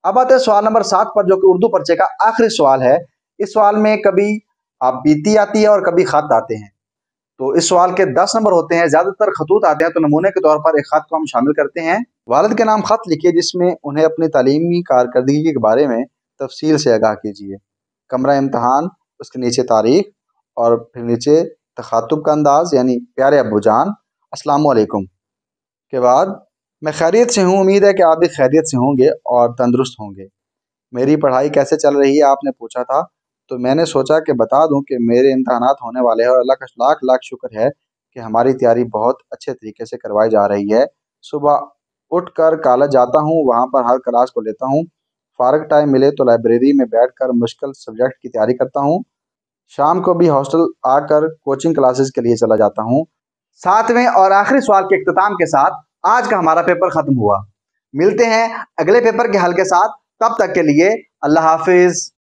अब आते हैं सवाल नंबर 7 पर, जो कि उर्दू पर्चे का आखिरी सवाल है। इस सवाल में कभी आप बीती आती है और कभी खत आते हैं। तो इस सवाल के 10 नंबर होते हैं, ज्यादातर खतूत आते हैं। तो नमूने के तौर पर एक खत को हम शामिल करते हैं। वालिद के नाम खत लिखिए जिसमें उन्हें अपनी तालीमी कारकर्दगी के बारे में तफसील से आगाह कीजिए। कमरा इम्तहान, उसके नीचे तारीख और फिर नीचे तखातुब का अंदाज, यानी प्यारे अब्बू जान, अस्सलाम वालेकुम के बाद मैं खैरियत से हूँ, उम्मीद है कि आप भी खैरियत से होंगे और तंदुरुस्त होंगे। मेरी पढ़ाई कैसे चल रही है आपने पूछा था, तो मैंने सोचा कि बता दूं कि मेरे इम्तहानात होने वाले हैं और अल्लाह का लाख लाख शुक्र है कि हमारी तैयारी बहुत अच्छे तरीके से करवाई जा रही है। सुबह उठकर कॉलेज जाता हूँ, वहाँ पर हर क्लास को लेता हूँ। फ़ारग टाइम मिले तो लाइब्रेरी में बैठकर मुश्किल सब्जेक्ट की तैयारी करता हूँ। शाम को भी हॉस्टल आकर कोचिंग क्लासेस के लिए चला जाता हूँ। 7वें और आखिरी सवाल के इख्तिताम के साथ आज का हमारा पेपर खत्म हुआ। मिलते हैं अगले पेपर के हल के साथ, तब तक के लिए अल्लाह हाफिज।